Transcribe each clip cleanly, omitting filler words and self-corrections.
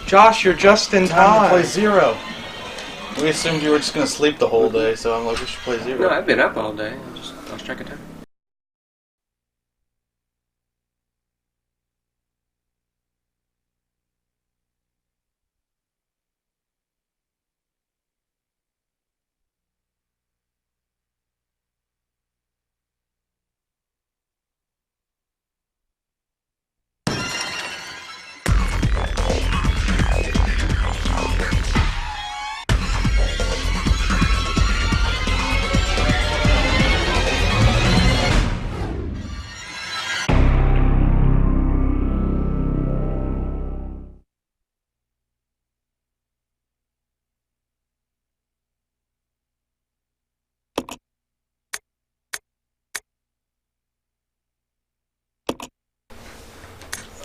Josh, you're just in Time to play time. Zero. We assumed you were just gonna sleep the whole day, so I'm like, we should play Zero. No, I've been up all day. I just lost track of time.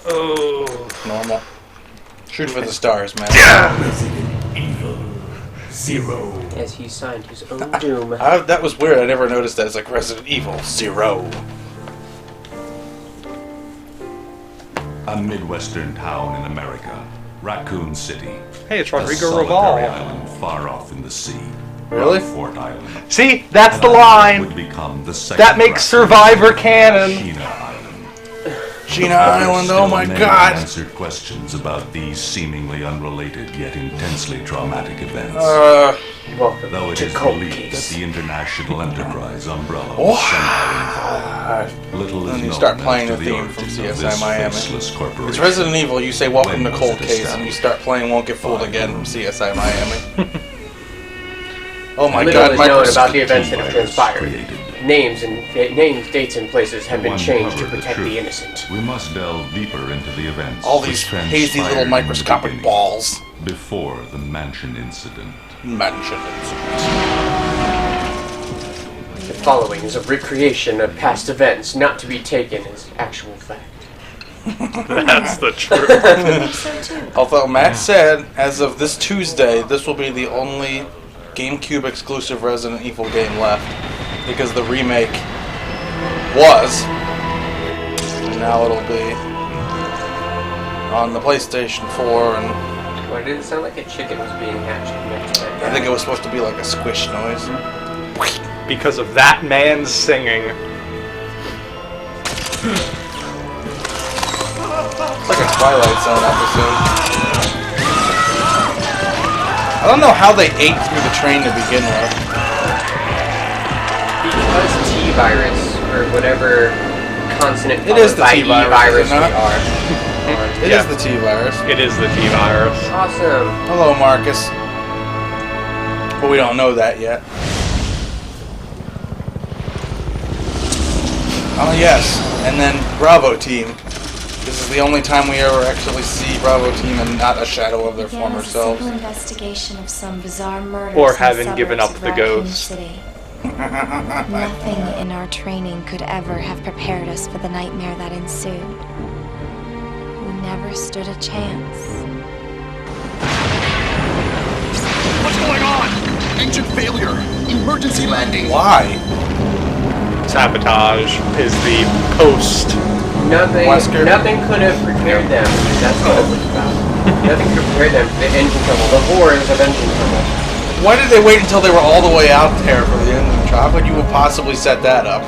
Oh. Normal. Shoot for the stars, man. Resident Evil 0. As he signed his own doom. That was weird. I never noticed that. It's like Resident Evil 0. A Midwestern town in America, Raccoon City. Hey, it's A Rodrigo solitary Raval. island far off in the sea. Really? Fort Island. See, that's the An island line. Would become the second That makes Raccoon Survivor canon. Sheena Island. Gina Island, oh my god. Unanswered questions about these seemingly unrelated yet intensely traumatic events. Welcome Though it to is Cold believed Case. that the International Enterprise umbrella was somehow involved. Little is Then you known start as playing to the the theme from origins of CSI this Miami. faceless corporation. It's Resident Evil, you say welcome When to was Cold it Case, and you established? start playing Won't Get Fooled Again from CSI Miami. Oh my Little god, is known Michael about the events that have T-virus transpired. created. Names, dates, and places have been To changed to uncover protect truth, the innocent. We must delve deeper into the events. all which these hazy transpired little in the microscopic beginning, balls. before the mansion incident. Mention it. The following is a recreation of past events, not to be taken as actual fact. That's the truth. So too. Although Matt said, as of this Tuesday, this will be the only GameCube exclusive Resident Evil game left, because the remake was, and now it'll be on the PlayStation 4, and Why did it sound like a chicken was being hatched next to that I guy? think it was supposed to be like a squish noise. Because of that man's singing. It's like a Twilight Zone episode. I don't know how they ate through the train to begin with. Because T-virus, or whatever consonant It is followed the by T-virus, E-virus is we it not? are. It Yeah. is the T-virus. It is the T-virus. Awesome. Hello, Marcus. But we don't know that yet. Oh, yes. And then Bravo Team. This is the only time we ever actually see Bravo Team and not a shadow of their Began former as a selves. simple investigation of some bizarre murders Or in the having given suburbs up of the Raccoon ghost. City. Nothing in our training could ever have prepared us for the nightmare that ensued. We never stood a chance. What's going on? Engine failure. Emergency landing. Why? Sabotage is the post. Nothing could have prepared them. That's what it was about. Nothing could have prepared them for the engine trouble. The horrors of engine trouble. Why did they wait until they were all the way out there for the engine trouble? How could you have possibly set that up?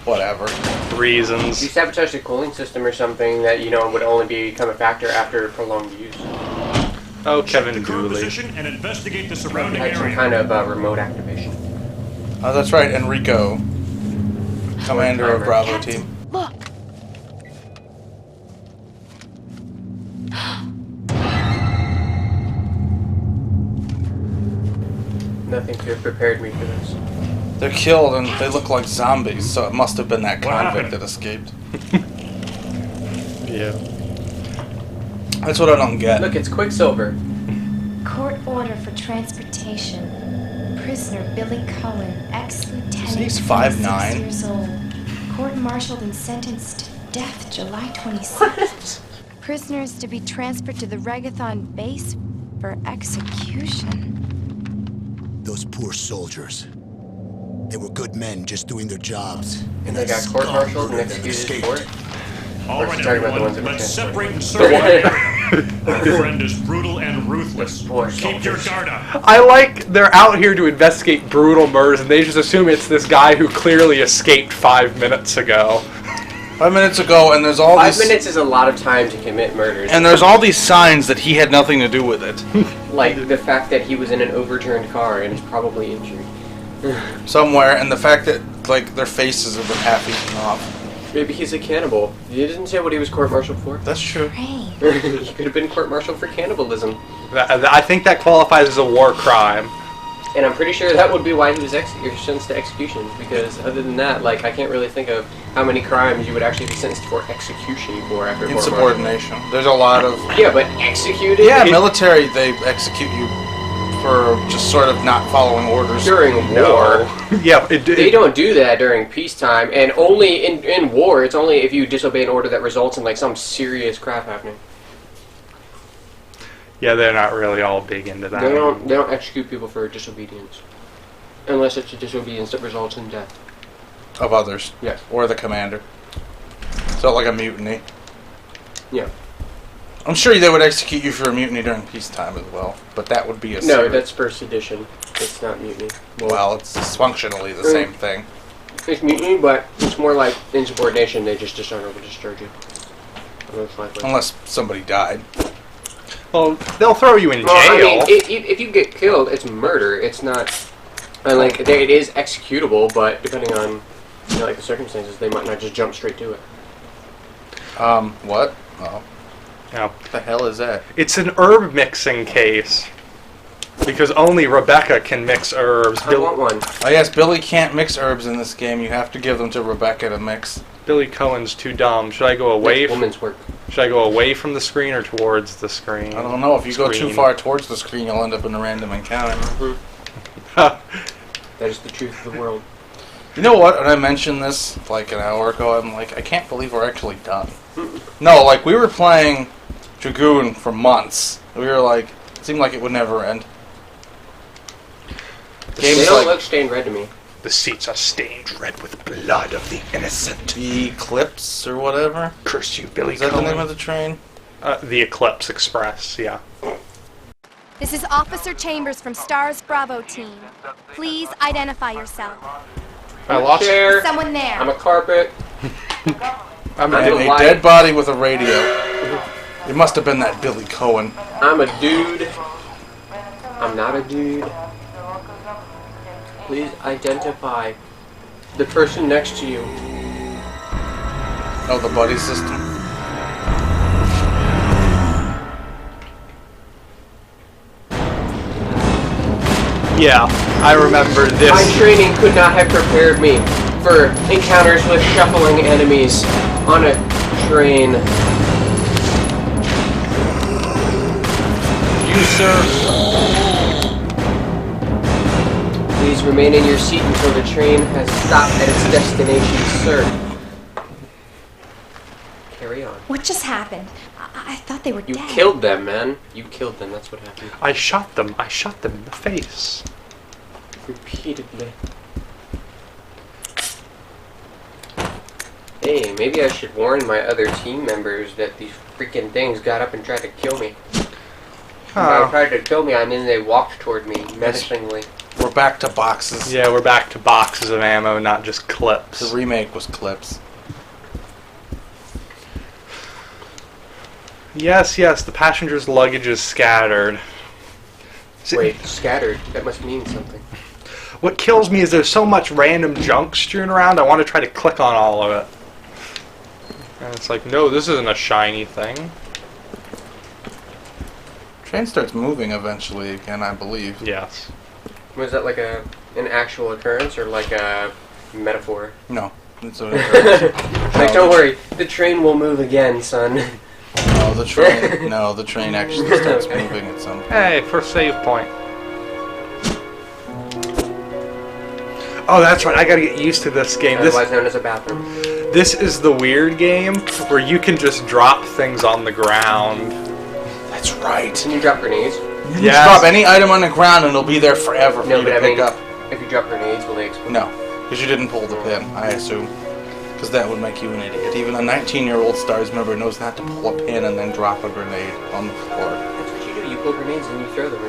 Whatever. You Reasons. sabotage the cooling system or something that, would only become a factor after prolonged use. Oh, Kevin The crew Dooley. position and investigate the surrounding Had some area. kind of remote activation. Oh, that's right, Enrico. Commander of Bravo Captain, Team. look! Nothing could have prepared me for this. They're killed and they look like zombies, so it must have been that What convict happened? that escaped. Yeah. That's what I don't get. Look, it's Quicksilver. Court order for transportation. Prisoner Billy Coen, ex-lieutenant, He's 26 5'9". years old. Court-martialed and sentenced to death July 26th. Prisoners to be transferred to the Regathon base for execution. Those poor soldiers. They were good men just doing their jobs. And they got court-martialed and executed for it. All We're right, talking about the everyone, ones that were let's transported. separate and search the area. Our friend is brutal and ruthless. Poor Keep your soldiers. guard up. I like they're out here to investigate brutal murders, and they just assume it's this guy who clearly escaped 5 minutes ago. 5 minutes ago, and there's all 5 these... minutes is a lot of time to commit murders. And there's all these signs that he had nothing to do with it. Like the fact that he was in an overturned car and is probably injured. Somewhere, and the fact that, like, their faces have been half eaten off. Maybe he's a cannibal. He didn't say what he was court-martialed for. That's true. Rain. He could have been court-martialed for cannibalism. I think that qualifies as a war crime. And I'm pretty sure that would be why he was sentenced to execution. Because other than that, like, I can't really think of how many crimes you would actually be sentenced for execution for after court-martial. Insubordination. There's a lot of... Yeah, but executed? Yeah, military, they execute you for just sort of not following orders. During war. Yeah, They don't do that during peacetime, and only in war, it's only if you disobey an order that results in, like, some serious crap happening. Yeah, they're not really all big into that. They don't execute people for disobedience. Unless it's a disobedience that results in death. Of others. Yes. Or the commander. So like a mutiny. Yeah. I'm sure they would execute you for a mutiny during peacetime as well, but that would be a No, serious... that's for sedition. It's not mutiny. Well, it's functionally the same thing. It's mutiny, but it's more like insubordination. They just dishonorably discharge you. Most likely. Unless somebody died. Well, they'll throw you in jail. Well, I mean, if you get killed, it's murder. It's not... like, it is executable, but depending on, you know, like, the circumstances, they might not just jump straight to it. What? Oh. Yeah. What the hell is that? It's an herb mixing case. Because only Rebecca can mix herbs. I want one. Oh yes, Billy can't mix herbs in this game. You have to give them to Rebecca to mix. Billy Coen's too dumb. Should I go away? Woman's work. Should I go away from the screen or towards the screen? I don't know. If you go too far towards the screen, you'll end up in a random encounter. That is the truth of the world. You know what? When I mentioned this like an hour ago, I'm like, I can't believe we're actually done. No, like we were playing Dragoon for months. We were like, it seemed like it would never end. They don't look stained red to me. The seats are stained red with blood of the innocent. The Eclipse or whatever. Curse you, Billy Is that the Coen. name of the train? The Eclipse Express, yeah. This is Officer Chambers from S.T.A.R.S. Bravo team. Please identify yourself. I lost. Chair. Someone there. I'm a carpet. I'm I'm And a a light. dead body with a radio. It must have been that Billy Coen. I'm a dude. I'm not a dude. Please identify the person next to you. Oh, the buddy system. Yeah, I remember this. My training could not have prepared me for encounters with shuffling enemies on a train. You, sir. Please remain in your seat until the train has stopped at its destination, sir. Carry on. What just happened? I thought they were You dead. killed them, man. You killed them, that's what happened. I shot them. I shot them in the face. Repeatedly. Hey, maybe I should warn my other team members that these freaking things got up and tried to kill me. They tried to kill me and then they walked toward me menacingly. We're back to boxes. Yeah, we're back to boxes of ammo, not just clips. The remake was clips. Yes, yes, the passenger's luggage is scattered. Wait, scattered? That must mean something. What kills me is there's so much random junk strewn around, I want to try to click on all of it. And it's like, no, this isn't a shiny thing. Train starts moving eventually again, I believe. Yes. Was that like an actual occurrence or like a metaphor? No. It's an occurrence. Like, don't worry, the train will move again, son. No, the train. No, the train actually starts Okay. moving at some point. Hey, first save point. Oh, that's right, I gotta get used to this game. Otherwise known as a bathroom. This is the weird game where you can just drop things on the ground. That's right. Can you drop grenades? You just drop any item on the ground and it'll be there forever for you to pick up. If you drop grenades, will they explode? No, because you didn't pull the pin, I assume. Because that would make you an idiot. Even a 19-year-old S.T.A.R.S member knows not to pull a pin and then drop a grenade on the floor. That's what you do. You pull grenades and you throw them.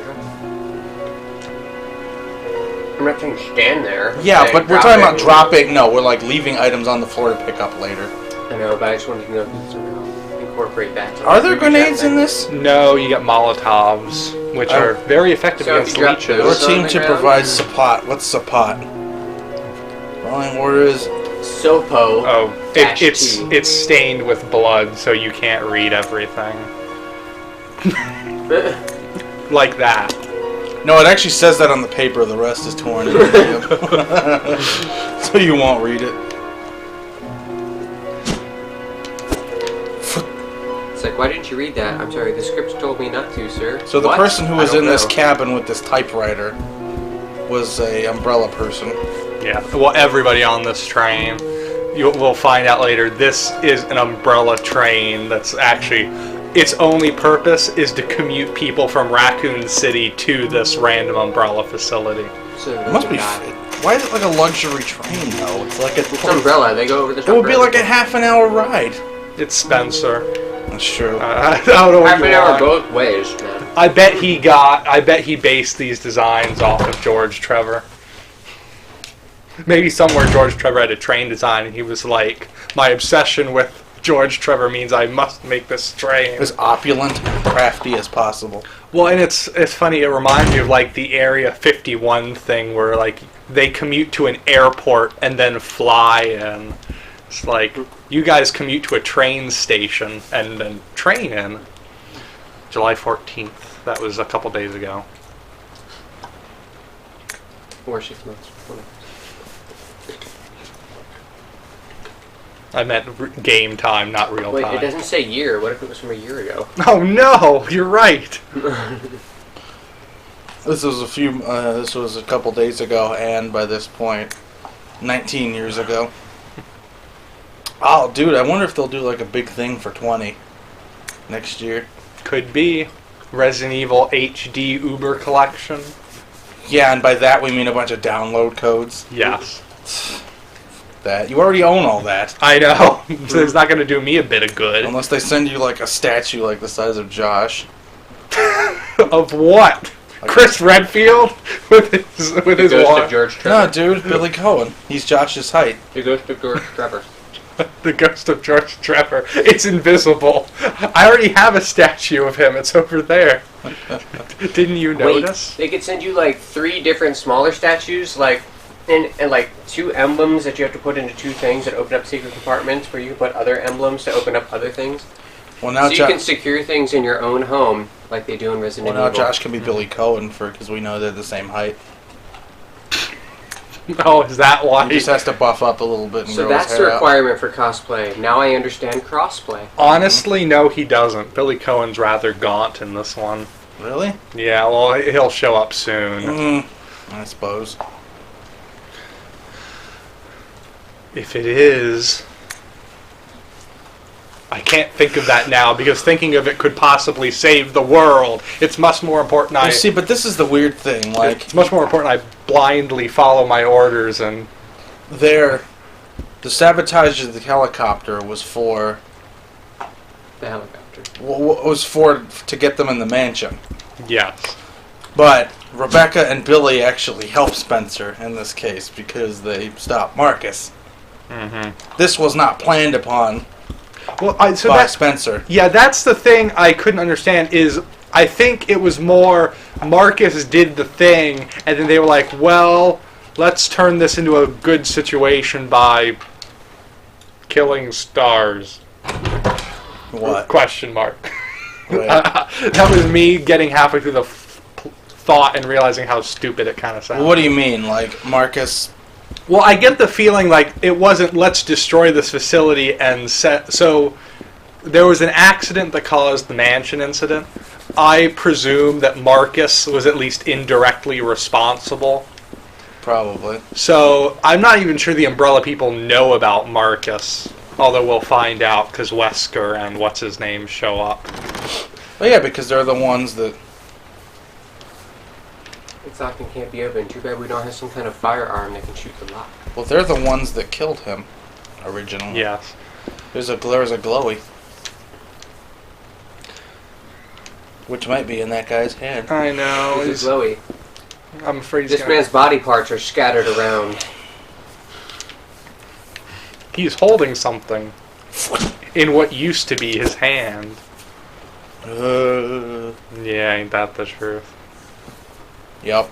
I'm not saying stand there. Yeah, but we're talking about dropping. No, we're like leaving items on the floor to pick up later. I know, but I just wanted to know if you could somehow incorporate that. Are there grenades in this? No, you get Molotovs, which are very effective So if against you drop leeches. Your those on team the to ground? provide support. What's support? Following orders. Sopo. Oh, dash it's T. it's stained with blood, so you can't read everything. Like that. No, it actually says that on the paper. The rest is torn. So you won't read it. It's like, why didn't you read that? I'm sorry, the script told me not to, sir. So the What? person who I was don't in this know. cabin with this typewriter was a umbrella person. Yeah. Well, everybody on this train, we'll find out later. This is an umbrella train. That's actually its only purpose is to commute people from Raccoon City to this random umbrella facility. So It must be. God. Why is it like a luxury train though? It's like It's umbrella. They go over this. It would be like a half-an-hour ride. It's Spencer. That's true. I don't know what half you an hour want. both ways, man. I bet he based these designs off of George Trevor. Maybe somewhere George Trevor had a train design and he was like, my obsession with George Trevor means I must make this train. As opulent and crafty as possible. Well, and it's funny, it reminds me of like the Area 51 thing where like they commute to an airport and then fly in. It's like, you guys commute to a train station and then train in. July 14th. That was a couple days ago. Or 6 months. I meant game time, not real Wait, time. it doesn't say year. What if it was from a year ago? Oh no, you're right. This was a couple days ago, and by this point, 19 years ago. Oh, dude, I wonder if they'll do like a big thing for 20 next year. Could be. Resident Evil HD Uber Collection. Yeah, and by that we mean a bunch of download codes. Yes. That you already own all that. I know. So it's not going to do me a bit of good. Unless they send you like a statue like the size of Josh. Of what? Chris Redfield with his The ghost wand. of George No, Trevor. dude, Billy Coen. He's Josh's height. The ghost of George Trevor. The ghost of George Trevor. It's invisible. I already have a statue of him. It's over there. Didn't you notice? Wait, they could send you like 3 different smaller statues, like and like 2 emblems that you have to put into 2 things that open up secret compartments where you can put other emblems to open up other things. Well, now So you can secure things in your own home like they do in Resident now Evil. Josh can be Billy Coen because we know they're the same height. Oh, is that why? He just has to buff up a little bit and So grow that's his the hair out. requirement for cosplay. Now I understand crossplay. Honestly, no, he doesn't. Billy Coen's rather gaunt in this one. Really? Yeah, well, he'll show up soon. I suppose. If it is, I can't think of that now because thinking of it could possibly save the world. It's much more important. You see, but this is the weird thing. Like, It's much more important. I blindly follow my orders and. the sabotage of the helicopter was for The helicopter. to get them in the mansion. Yes. But Rebecca and Billy actually helped Spencer in this case because they stopped Marcus. Mm-hmm. This was not planned upon Well, by that's Spencer. Yeah, that's the thing I couldn't understand is I think it was more Marcus did the thing and then they were like, well, let's turn this into a good situation by killing stars. What? Question mark. Wait. That was me getting halfway through the thought and realizing how stupid it kind of sounded. What do you mean? Like, Marcus... Well, I get the feeling like it wasn't let's destroy this facility and set... So, there was an accident that caused the mansion incident. I presume that Marcus was at least indirectly responsible. Probably. So, I'm not even sure the Umbrella people know about Marcus. Although we'll find out because Wesker and what's-his-name show up. Oh yeah, because they're the ones that... It's locked and can't be opened. Too bad we don't have some kind of firearm that can shoot the lock. Well, they're the ones that killed him. original. Yes. There's a glowy. Which might be in that guy's hand. I know. This is glowy. I'm afraid he's This gonna... man's body parts are scattered around. He's holding something in what used to be his hand. Yeah, ain't that the truth? Yup.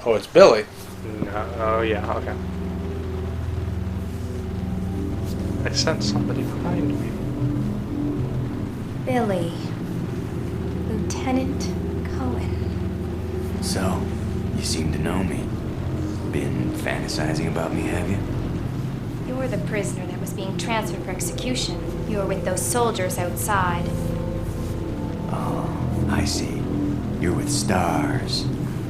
Oh, it's Billy. No. Oh, yeah, okay. I sense somebody behind me. Billy. Lieutenant Coen. So, you seem to know me. Been fantasizing about me, have you? You're the prisoner that was being transferred for execution. You were with those soldiers outside. Oh, I see. You're with S.T.A.R.S.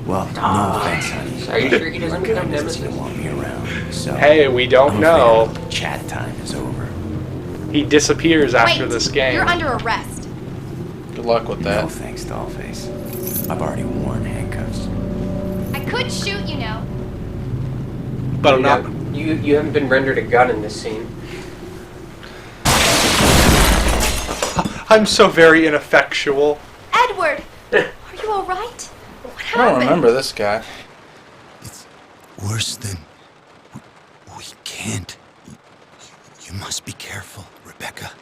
Well, no offense, honey. Are you sure he doesn't become Kindness Nemesis? didn't want me around, so... Hey, we don't I'm know. afraid chat time is over. He disappears after Wait, this game. you're under arrest. Good luck with that. No thanks, Dollface. I've already worn handcuffs. I could shoot, you know. But I'm not... You haven't been rendered a gun in this scene. I'm so very ineffectual. Edward! Are you alright? What I happened? don't remember this guy. It's worse than... We can't. You must be careful, Rebecca.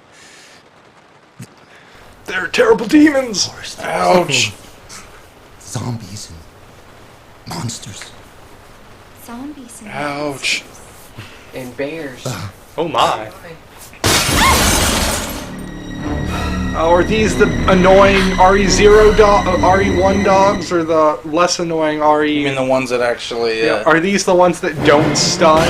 They're terrible demons. Forest. Ouch. Zombies and monsters. Zombies and Ouch. And bears. Oh my. Oh, are these the annoying RE0 RE1 dogs, or the less annoying RE? You mean the ones that actually... Yeah. Are these the ones that don't stun?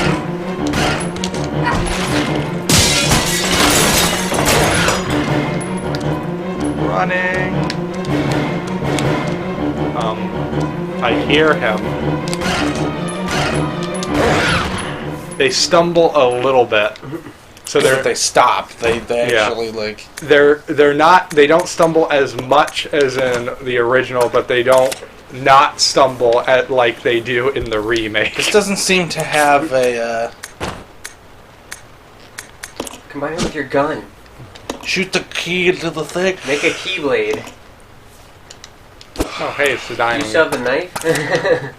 Running. I hear him. They stumble a little bit. So they stop. They actually like... They're not, they don't stumble as much as in the original, but they don't not stumble at like they do in the remake. This doesn't seem to have a... Combine it with your gun. Shoot the key into the thing. Make a keyblade. Oh, hey, it's the Do dining you still have the knife?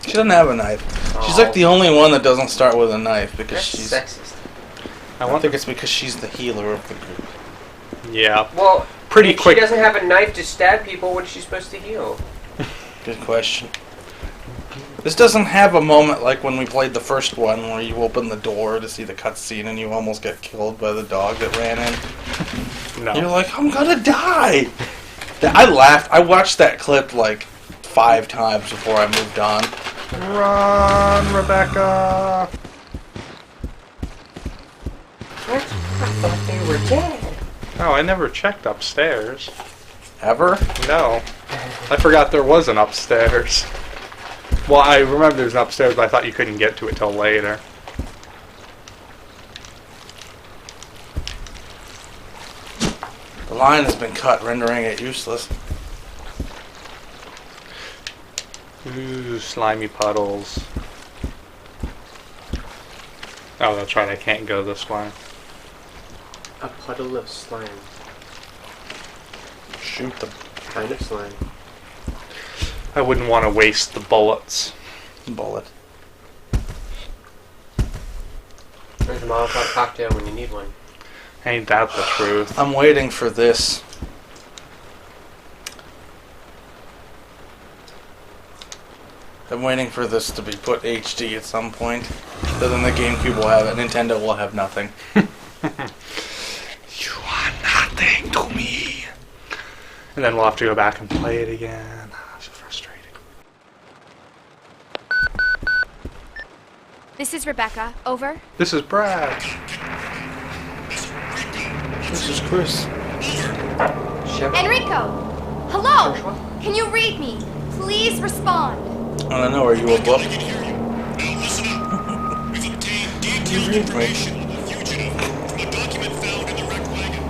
She doesn't have a knife. She's like the only one that doesn't start with a knife because That's she's... sexist. I think it's because she's the healer of the group. Yeah. Well, Pretty if quick. she doesn't have a knife to stab people, what is she supposed to heal? Good question. This doesn't have a moment like when we played the first one where you open the door to see the cutscene and you almost get killed by the dog that ran in. No. You're like, I'm gonna die! I laughed. I watched that clip like 5 times before I moved on. Run, Rebecca! What? I thought they were dead. Oh, I never checked upstairs. Ever? No. I forgot there was an upstairs. Well, I remember there's an upstairs, but I thought you couldn't get to it till later. The line has been cut, rendering it useless. Ooh, slimy puddles. Oh, that's right, I can't go this way. A puddle of slime. Shoot them. Kind of slime. I wouldn't want to waste the bullets. Bullet. There's a Molotov cocktail when you need one. Ain't that the truth? I'm waiting for this. I'm waiting for this to be put HD at some point. So then the GameCube will have it. Nintendo will have nothing. You are nothing to me. And then we'll have to go back and play it again. So frustrating. This is Rebecca. Over. This is Brad. This is Chris. Enrico! Hello! Can you read me? Please respond. I don't know, are you a book? Now listen up. We've obtained detailed You read me. information of the fugitive from a document found in the wreck wagon.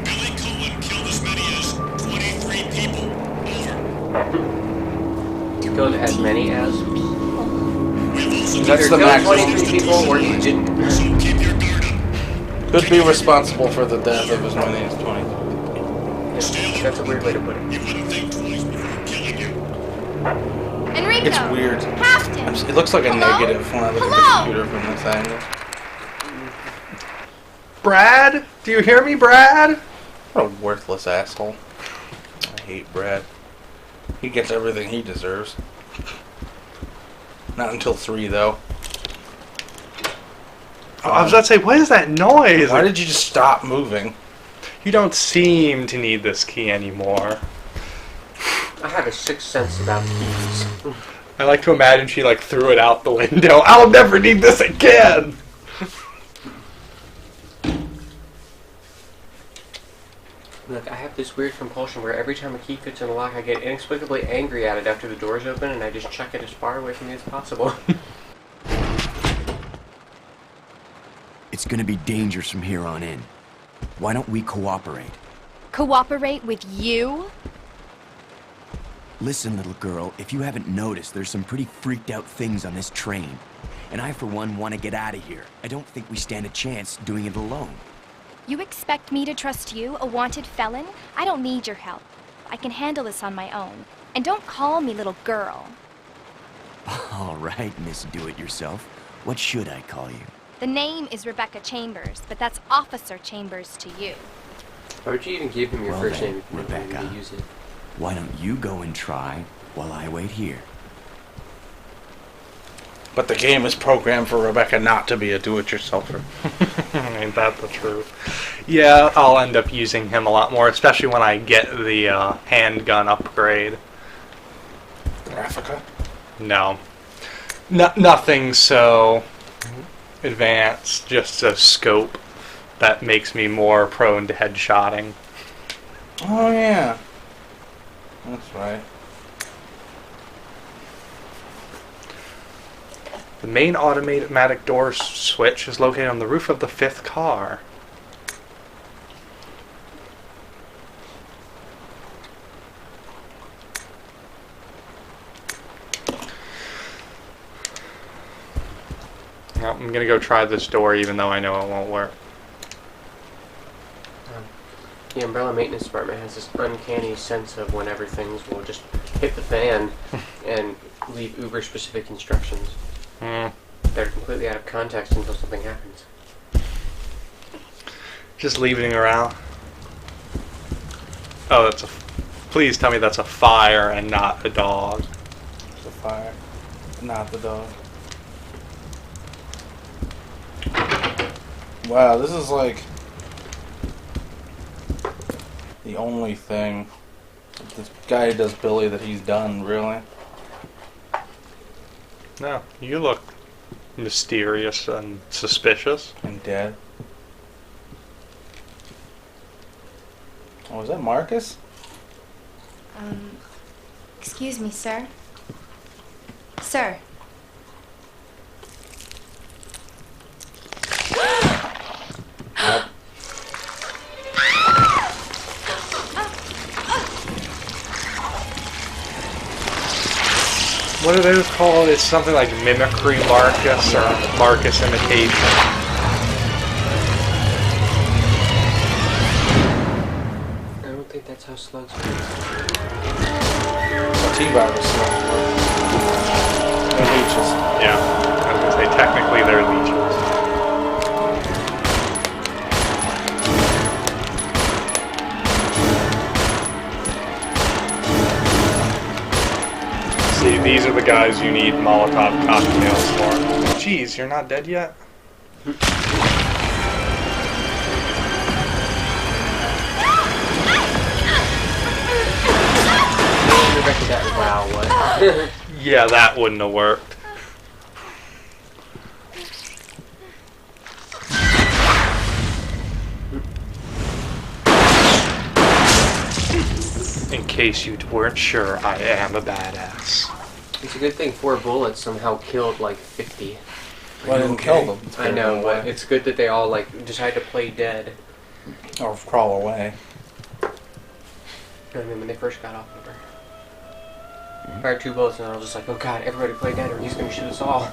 Billy Coen killed as many as 23 people. Over. Killed as many as. We've also Either the killed maximum. 23 people or he didn't. so keep your Could be responsible for the death of as many as 20. That's a weird way to put it. You wouldn't think twice before killing you. Enrico! It's weird. Captain! It looks like a Hello? negative when I look at the Hello? computer from this angle. Brad? Do you hear me, Brad? What a worthless asshole. I hate Brad. He gets everything he deserves. Not until 3, though. Oh, I was about to say, what is that noise? Why did you just stop moving? You don't seem to need this key anymore. I have a sixth sense about keys. I like to imagine she like threw it out the window. I'll never need this again! Look, I have this weird compulsion where every time a key fits in a lock, I get inexplicably angry at it after the door's open, and I just chuck it as far away from me as possible. It's gonna be dangerous from here on in. Why don't we cooperate? Cooperate with you? Listen, little girl, if you haven't noticed, there's some pretty freaked out things on this train. And I, for one, want to get out of here. I don't think we stand a chance doing it alone. You expect me to trust you, a wanted felon? I don't need your help. I can handle this on my own. And don't call me little girl. All right, Miss Do-It-Yourself. What should I call you? The name is Rebecca Chambers, but that's Officer Chambers to you. Why would you even give him your Well first then, name if you didn't Rebecca. need to use it? Why don't you go and try while I wait here? But the game is programmed for Rebecca not to be a do-it-yourselfer. Ain't that the truth? Yeah, I'll end up using him a lot more, especially when I get the handgun upgrade. Graphica? No. Nothing so advanced, just a scope that makes me more prone to headshotting. Oh, yeah. That's right. The main automatic door switch is located on the roof of the 5th car. Well, I'm gonna go try this door even though I know it won't work. The Umbrella Maintenance Department has this uncanny sense of whenever things will just hit the fan and leave uber-specific instructions. They're completely out of context until something happens. Just leaving around. Oh, that's a... Please tell me that's a fire and not a dog. It's a fire, not the dog. Wow, this is like the only thing that this guy who does Billy that he's done, really. No, you look mysterious and suspicious. And dead. Oh, is that Marcus? Excuse me, sir. Sir. Yep. What do they call it? It's something like mimicry Marcus or Marcus imitation. I don't think that's how slugs work. T-virus. They're leeches. Yeah, I was gonna say technically they're leeches. See, these are the guys you need Molotov cocktails for. Jeez, you're not dead yet? Wow, what? Yeah, that wouldn't have worked. In case you weren't sure, I am a badass. It's a good thing 4 bullets somehow killed like 50. Well, I didn't kill them. I know, but it's good that they all like decided to play dead. Or crawl away. I mean, when they first got off of her. Fired 2 bullets and I was just like, oh god, everybody play dead or he's gonna shoot us all.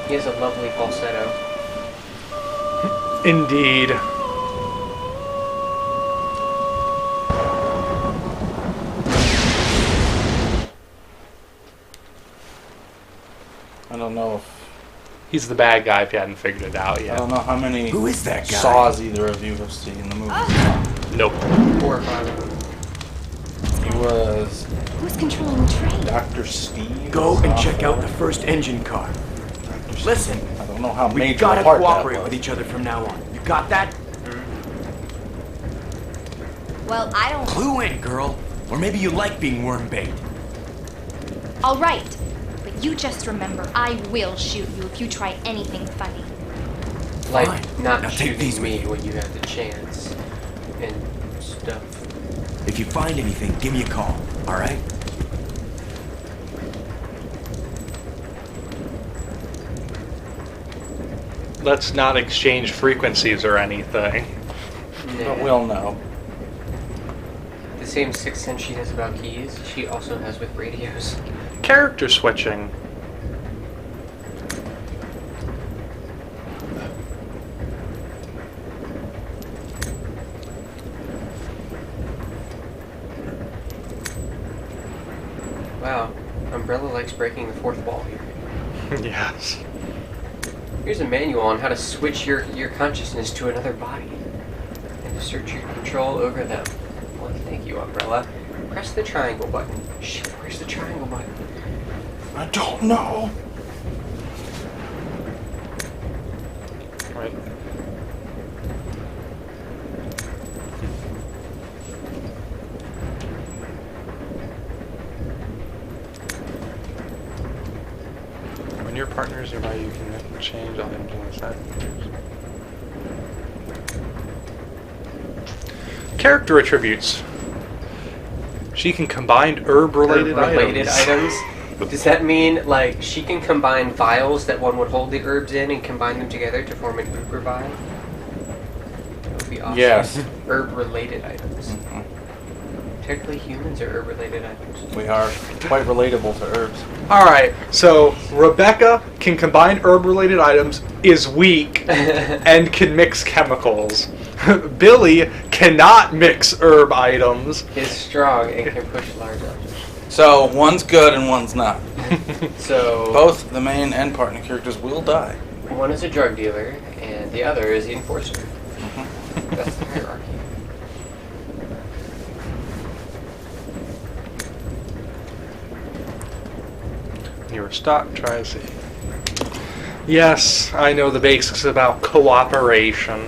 He has a lovely falsetto. Indeed. I don't know if He's the bad guy if you hadn't figured it out I yet. don't know how many Who is that guy? saws either of you have seen in the movie. Nope. 4 or 5 of them. He was Who's controlling the train? Dr. Steve. Go and check out the first engine car. Listen, I don't know how we major gotta a part that cooperate was. with each other from now on. You got that? Well, I don't... Clue in, girl. Or maybe you like being worm bait. All right. But you just remember, I will shoot you if you try anything funny. Like, Fine. not Now take shooting these me with you. when you have the chance. And stuff. If you find anything, give me a call, alright? Let's not exchange frequencies or anything. But we'll know. The same sixth sense she has about keys, she also has with radios. Character switching. Wow, Umbrella likes breaking the fourth wall here. Yes. Here's a manual on how to switch your consciousness to another body and assert your control over them. Well, thank you, Umbrella. Press the triangle button. Shit, where's the triangle button? I don't know. Right. When your partners are by, you can change all engine settings. Character attributes. She can combine herb-related items. Does that mean, like, she can combine vials that one would hold the herbs in and combine them together to form an Uber vial? That would be awesome. Yes. Herb-related items. Technically, humans are herb-related items. We are quite relatable to herbs. Alright, so Rebecca can combine herb-related items, is weak, and can mix chemicals. Billy cannot mix herb items. Is strong and can push large objects. So, one's good and one's not. So, Both the main and partner characters will die. one is a drug dealer, and the other is the enforcer. That's the hierarchy. Your stock tries it. Yes, I know the basics about cooperation.